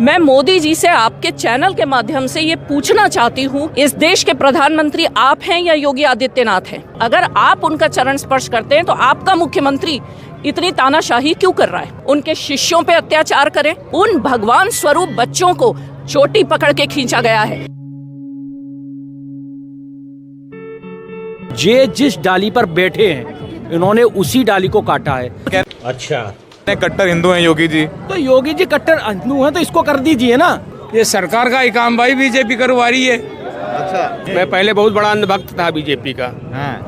मैं मोदी जी से आपके चैनल के माध्यम से ये पूछना चाहती हूँ, इस देश के प्रधानमंत्री आप हैं या योगी आदित्यनाथ हैं? अगर आप उनका चरण स्पर्श करते हैं तो आपका मुख्यमंत्री इतनी तानाशाही क्यों कर रहा है? उनके शिष्यों पे अत्याचार करें। उन भगवान स्वरूप बच्चों को चोटी पकड़ के खींचा गया है। ये जिस डाली पर बैठे हैं इन्होंने उसी डाली को काटा है। अच्छा, कट्टर हिंदू हैं योगी जी, तो योगी जी कट्टर हिंदू हैं तो इसको कर दीजिए ना। ये सरकार का ही काम भाई, बीजेपी करवा रही है। अच्छा, मैं पहले बहुत बड़ा अंधभक्त था बीजेपी का,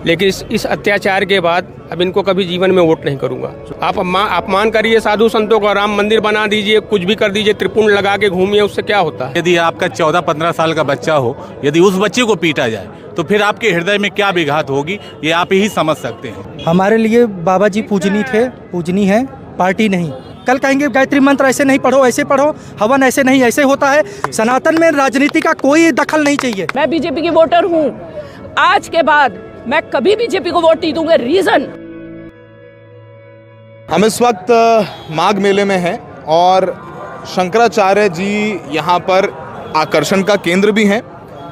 लेकिन इस अत्याचार के बाद अब इनको कभी जीवन में वोट नहीं करूंगा। आप अपमान करिए साधु संतों का, राम मंदिर बना दीजिए, कुछ भी कर दीजिए, त्रिपुंड लगा के घूमिए, उससे क्या होता है? यदि आपका 14-15 साल का बच्चा हो, यदि उस बच्चे को पीटा जाए तो फिर आपके हृदय में क्या विघात होगी, ये आप ही समझ सकते हैं। हमारे लिए बाबा जी पूजनीय थे, पूजनीय है, पार्टी नहीं। कल कहेंगे गायत्री मंत्र ऐसे नहीं पढ़ो, ऐसे पढ़ो, हवन ऐसे नहीं, ऐसे होता है। सनातन में राजनीति का कोई दखल नहीं चाहिए। मैं बीजेपी की वोटर हूँ। आज के बाद मैं कभी बीजेपी को वोट नहीं दूंगा। रीजन, हम इस वक्त माघ मेले में हैं और शंकराचार्य जी यहाँ पर आकर्षण का केंद्र भी हैं।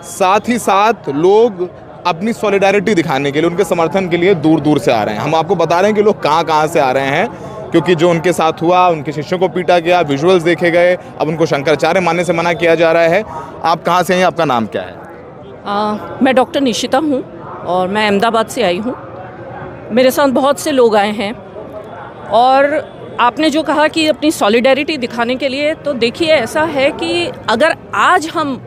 साथ ही साथ लोग अपनी सॉलिडारिटी दिखाने के लिए, उनके समर्थन के लिए दूर दूर से आ रहे हैं। हम आपको बता रहे हैं कि लोग कहाँ कहाँ से आ रहे हैं, क्योंकि जो उनके साथ हुआ, उनके शिष्यों को पीटा गया, विजुअल्स देखे गए, अब उनको शंकराचार्य मानने से मना किया जा रहा है। आप कहाँ से हैं, आपका नाम क्या है? मैं डॉक्टर निशिता हूँ और मैं अहमदाबाद से आई हूँ। मेरे साथ बहुत से लोग आए हैं और आपने जो कहा कि अपनी सॉलिडारिटी दिखाने के लिए, तो देखिए ऐसा है कि अगर आज हम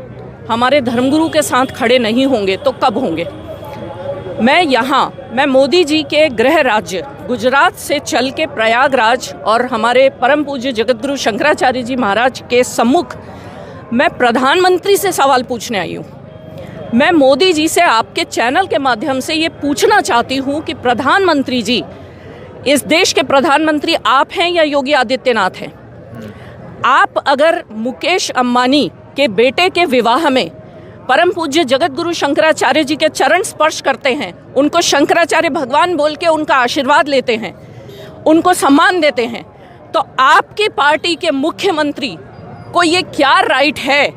हमारे धर्मगुरु के साथ खड़े नहीं होंगे तो कब होंगे? मैं मोदी जी के गृह राज्य गुजरात से चल के प्रयागराज और हमारे परम पूज्य जगतगुरु शंकराचार्य जी महाराज के सम्मुख मैं प्रधानमंत्री से सवाल पूछने आई हूँ। मैं मोदी जी से आपके चैनल के माध्यम से ये पूछना चाहती हूँ कि प्रधानमंत्री जी, इस देश के प्रधानमंत्री आप हैं या योगी आदित्यनाथ हैं? आप अगर मुकेश अंबानी के बेटे के विवाह में परम पूज्य जगतगुरु शंकराचार्य जी के चरण स्पर्श करते हैं, उनको शंकराचार्य भगवान बोल के उनका आशीर्वाद लेते हैं, उनको सम्मान देते हैं, तो आपकी पार्टी के मुख्यमंत्री को ये क्या राइट है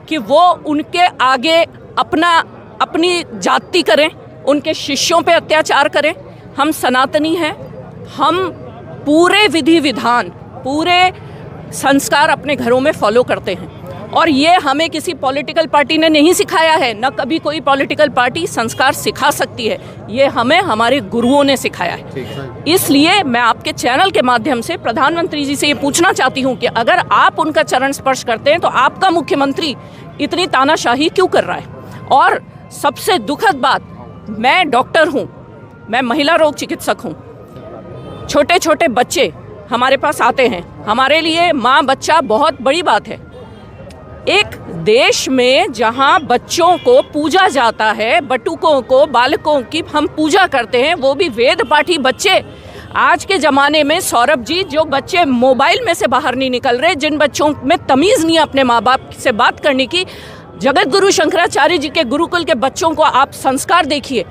कि वो उनके आगे अपनी जाति करें, उनके शिष्यों पे अत्याचार करें? हम सनातनी हैं, हम पूरे विधि विधान, पूरे संस्कार अपने घरों में फॉलो करते हैं और ये हमें किसी पॉलिटिकल पार्टी ने नहीं सिखाया है, न कभी कोई पॉलिटिकल पार्टी संस्कार सिखा सकती है। ये हमें हमारे गुरुओं ने सिखाया है। इसलिए मैं आपके चैनल के माध्यम से प्रधानमंत्री जी से ये पूछना चाहती हूँ कि अगर आप उनका चरण स्पर्श करते हैं तो आपका मुख्यमंत्री इतनी तानाशाही क्यों कर रहा है? और सबसे दुखद बात, मैं डॉक्टर हूँ, मैं महिला रोग चिकित्सक हूँ। छोटे छोटे बच्चे हमारे पास आते हैं, हमारे लिए माँ बच्चा बहुत बड़ी बात है। एक देश में जहाँ बच्चों को पूजा जाता है, बटुकों को, बालकों की हम पूजा करते हैं, वो भी वेद पाठी बच्चे। आज के ज़माने में सौरभ जी, जो बच्चे मोबाइल में से बाहर नहीं निकल रहे, जिन बच्चों में तमीज़ नहीं अपने माँ बाप से बात करने की, जगत गुरु शंकराचार्य जी के गुरुकुल के बच्चों को आप संस्कार देखिए।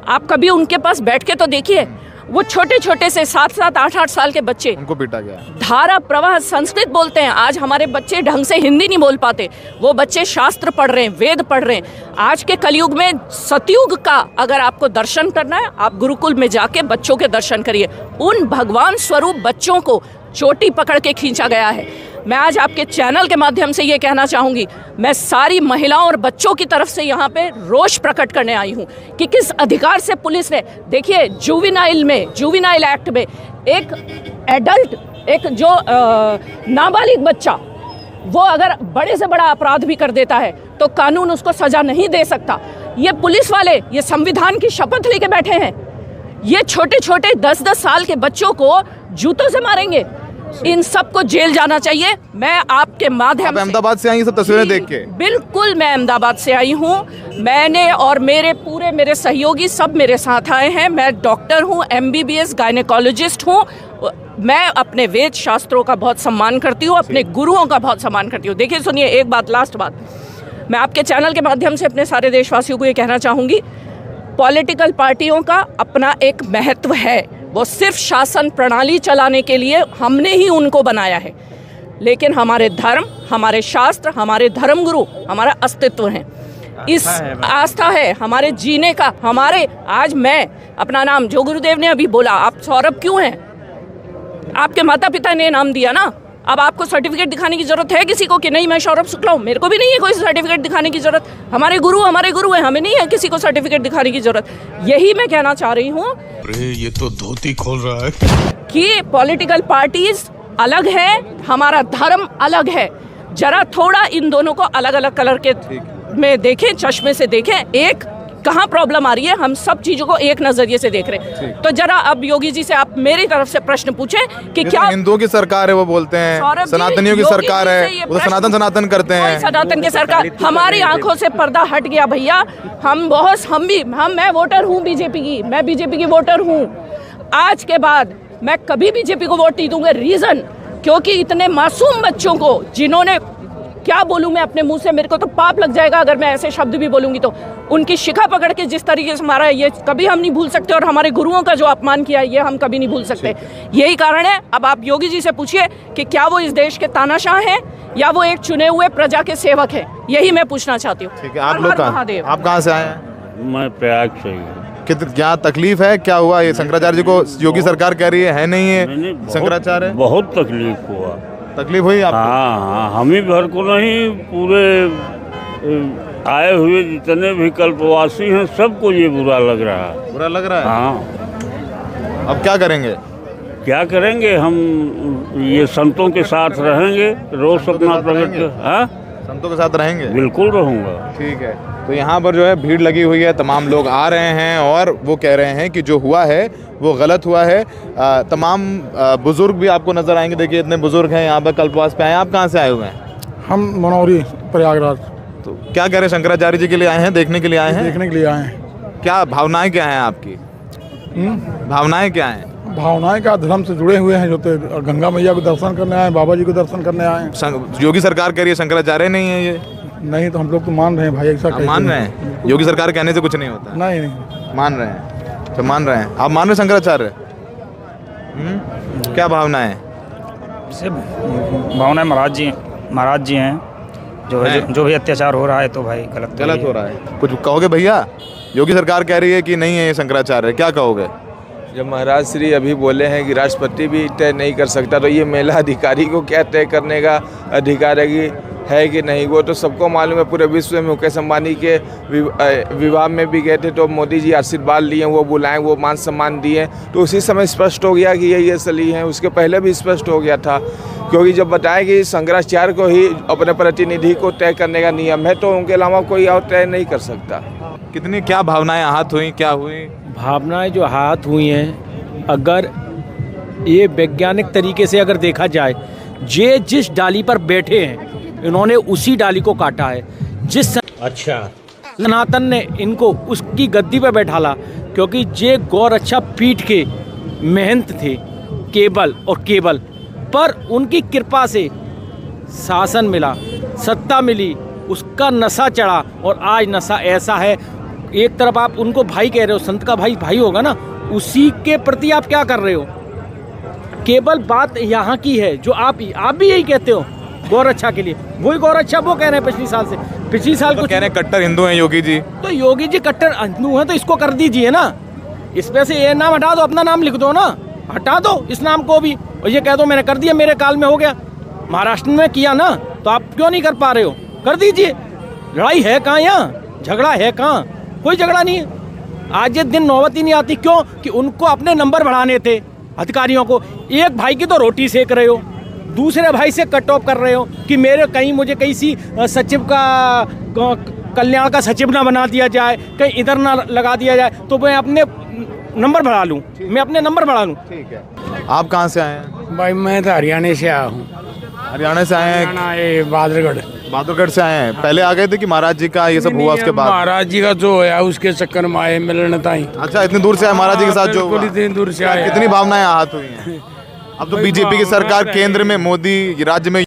आप कभी उनके पास बैठ के तो देखिए, वो छोटे छोटे से 7-7, 8-8 साल के बच्चे, उनको पीटा गया। धारा प्रवाह संस्कृत बोलते हैं। आज हमारे बच्चे ढंग से हिंदी नहीं बोल पाते, वो बच्चे शास्त्र पढ़ रहे हैं, वेद पढ़ रहे हैं। आज के कलयुग में, सतयुग का अगर आपको दर्शन करना है, आप गुरुकुल में जाके बच्चों के दर्शन करिए। उन भगवान स्वरूप बच्चों को चोटी पकड़ के खींचा गया है। मैं आज आपके चैनल के माध्यम से ये कहना चाहूँगी, मैं सारी महिलाओं और बच्चों की तरफ से यहाँ पे रोष प्रकट करने आई हूँ कि किस अधिकार से पुलिस ने, देखिए जुवेनाइल एक्ट में एक एडल्ट, एक जो नाबालिग बच्चा, वो अगर बड़े से बड़ा अपराध भी कर देता है तो कानून उसको सजा नहीं दे सकता। ये पुलिस वाले ये संविधान की शपथ लेके बैठे हैं, ये छोटे छोटे 10-10 साल के बच्चों को जूतों से मारेंगे। इन सबको जेल जाना चाहिए। मैं आपके माध्यम से, अहमदाबाद से आई सब तस्वीरें देख के? बिल्कुल, मैं अहमदाबाद से आई हूँ। मैंने और मेरे सहयोगी सब मेरे साथ आए हैं। मैं डॉक्टर हूँ, MBBS गायनेकोलॉजिस्ट हूँ। मैं अपने वेद शास्त्रों का बहुत सम्मान करती हूँ, अपने गुरुओं का बहुत सम्मान करती हूँ। देखिए सुनिए, एक बात, लास्ट बात, मैं आपके चैनल के माध्यम से अपने सारे देशवासियों को ये कहना चाहूँगी, पॉलिटिकल पार्टियों का अपना एक महत्व है, वो सिर्फ शासन प्रणाली चलाने के लिए हमने ही उनको बनाया है। लेकिन हमारे धर्म, हमारे शास्त्र, हमारे धर्मगुरु हमारा अस्तित्व है, इस आस्था है हमारे जीने का। हमारे आज मैं अपना नाम जो गुरुदेव ने अभी बोला, आप सौरभ क्यों हैं? आपके माता पिता ने नाम दिया ना। अब आपको सर्टिफिकेट दिखाने की जरूरत है किसी को कि नहीं मैं सौरभ शुक्ला हूँ? मेरे को भी नहीं है कोई सर्टिफिकेट दिखाने की जरूरत। हमारे गुरु हैं, हमें नहीं है किसी को सर्टिफिकेट दिखाने की जरूरत। यही मैं कहना चाह रही हूँ। ये तो धोती खोल रहा है कि पॉलिटिकल पार्टीज अलग है, हमारा धर्म अलग है। जरा थोड़ा इन दोनों को अलग अलग कलर के में देखें, चश्मे से देखें, एक कहाँ प्रॉब्लम आ रही है। हम सब चीजों को एक नजरिए से देख रहे हैं। तो जरा अब योगी जी से आप मेरी तरफ से प्रश्न पूछें कि क्या हिंदुओं की सरकार है, वो बोलते हैं सनातनियों की सरकार है, वो सनातन करते हैं। सनातन की सरकार, हमारी आंखों से पर्दा हट गया भैया। मैं वोटर हूँ बीजेपी की, मैं बीजेपी की वोटर हूँ। आज के बाद मैं कभी बीजेपी को वोट नहीं दूंगा। रीजन क्योंकि इतने मासूम बच्चों को, जिन्होंने, क्या बोलूं मैं अपने मुंह से, मेरे को तो पाप लग जाएगा अगर मैं ऐसे शब्द भी बोलूंगी तो। उनकी शिखा पकड़ के जिस तरीके से मारा है, ये कभी हम नहीं भूल सकते। और हमारे गुरुओं का जो अपमान किया है, ये हम कभी नहीं भूल सकते। यही कारण है, अब आप योगी जी से पूछिए कि क्या वो इस देश के तानाशाह हैं या वो एक चुने हुए प्रजा के सेवक हैं। यही मैं पूछना चाहती हूँ। ठीक है, आप लोग आप कहाँ से आए हैं? मैं प्रयाग से ही हूँ। क्या तकलीफ है, क्या हुआ? ये शंकराचार्य जी को योगी सरकार कह रही है नहीं है शंकराचार्य? बहुत तकलीफ हुआ। तकलीफ हुई आपको? हाँ, हम ही भर को नहीं, पूरे आए हुए जितने भी कल्पवासी हैं सबको ये बुरा लग रहा है। बुरा लग रहा है? हाँ। अब क्या करेंगे? क्या करेंगे? हम ये संतों के साथ रहेंगे, रोज अपना प्रकट। हाँ, संतों के साथ रहेंगे? बिल्कुल रहूँगा। ठीक है। तो यहाँ पर जो है भीड़ लगी हुई है, तमाम लोग आ रहे हैं और वो कह रहे हैं कि जो हुआ है वो गलत हुआ है। तमाम बुजुर्ग भी आपको नजर आएंगे। देखिए इतने बुजुर्ग हैं यहाँ पर कल्पवास पे आए। आप कहाँ से आए हुए हैं? हम मनौरी प्रयागराज। तो क्या कह रहे हैं? शंकराचार्य जी के लिए आए हैं, देखने के लिए आए हैं? देखने के लिए आए हैं। क्या भावनाएं क्या हैं आपकी? भावनाएं क्या हैं? भावनाएं का धर्म से जुड़े हुए हैं, जो तो गंगा मैया को दर्शन करने आए, बाबा जी को दर्शन करने आए। योगी सरकार कह रही है शंकराचार्य नहीं है ये। नहीं तो हम लोग तो मान रहे हैं भाई, ऐसा मान रहे हैं? योगी सरकार कहने से कुछ नहीं होता? नहीं मान रहे हैं। तो मान रहे हैं, आप मान रहे हैं शंकराचार्य? क्या भावना है? भावना महाराज जी हैं जो भी अत्याचार हो रहा है तो भाई गलत हो रहा है। कुछ कहोगे भैया? योगी सरकार कह रही है कि नहीं है ये शंकराचार्य, क्या कहोगे? जब महाराज श्री अभी बोले हैं कि राष्ट्रपति भी तय नहीं कर सकता, तो ये महिला अधिकारी को क्या तय करने का अधिकार है कि नहीं? वो तो सबको मालूम है। पूरे विश्व में मुकेश अंबानी के विवाह में भी गए थे तो मोदी जी आशीर्वाद लिए, वो बुलाएं, वो मान सम्मान दिए, तो उसी समय स्पष्ट हो गया कि ये सली हैं। उसके पहले भी स्पष्ट हो गया था, क्योंकि जब बताया कि शंकराचार्य को ही अपने प्रतिनिधि को तय करने का नियम है, तो उनके अलावा कोई और तय नहीं कर सकता। कितनी क्या भावनाएं आहत हुई, क्या हुई? भावनाएं जो आहत हुई हैं, अगर ये वैज्ञानिक तरीके से अगर देखा जाए, ये जिस डाली पर बैठे हैं इन्होंने उसी डाली को काटा है। अच्छा सनातन ने इनको उसकी गद्दी पर बैठाला, क्योंकि ये गौरक्षा पीठ के महंत थे केवल और केवल, पर उनकी कृपा से शासन मिला, सत्ता मिली, उसका नशा चढ़ा और आज नशा ऐसा है। एक तरफ आप उनको भाई कह रहे हो, संत का भाई होगा ना, उसी के प्रति आप क्या कर रहे हो? केवल बात यहाँ की है जो आप भी यही कहते हो गौरक्षा के लिए, वही गौरक्षा वो कह रहे हैं पिछली साल तो कह रहे हैं कट्टर हिंदू हैं योगी जी। तो योगी जी कट्टर हिंदू हैं तो इसको कर दीजिए ना, इसमें से ये नाम हटा दो, अपना नाम लिख दो ना, हटा दो इस नाम को भी, और ये कह दो मैंने कर दिया, मेरे काल में हो गया। महाराष्ट्र में किया ना, तो आप क्यों नहीं कर पा रहे हो? कर दीजिए। लड़ाई है कहाँ यहाँ? झगड़ा है कहाँ? कोई झगड़ा नहीं है। आज ये दिन नौबत ही नहीं आती, क्यों? कि उनको अपने नंबर बढ़ाने थे अधिकारियों को। एक भाई की तो रोटी सेक रहे हो, दूसरे भाई से कट ऑफ कर रहे हो कि मुझे कहीं सचिव का कल्याण का सचिव ना बना दिया जाए, कहीं इधर ना लगा दिया जाए, तो मैं अपने नंबर बढ़ा लूँ, ठीक है। आप कहाँ से आए हैं? भाई मैं तो हरियाणा से आया हूँ। हरियाणा से आए हैं? बहादुरगढ़ से आए हैं। पहले आ गए थे कि महाराज जी का ये सब हुआ उसके बाद? महाराज जी का जो है उसके चक्कर में आए मिलने ताई। अच्छा, इतनी दूर से आए महाराज जी के साथ जो हुआ? इतनी दूर से आए। कितनी भावनाएं आहत हुई हैं? अब तो बीजेपी की सरकार केंद्र में, मोदी राज्य में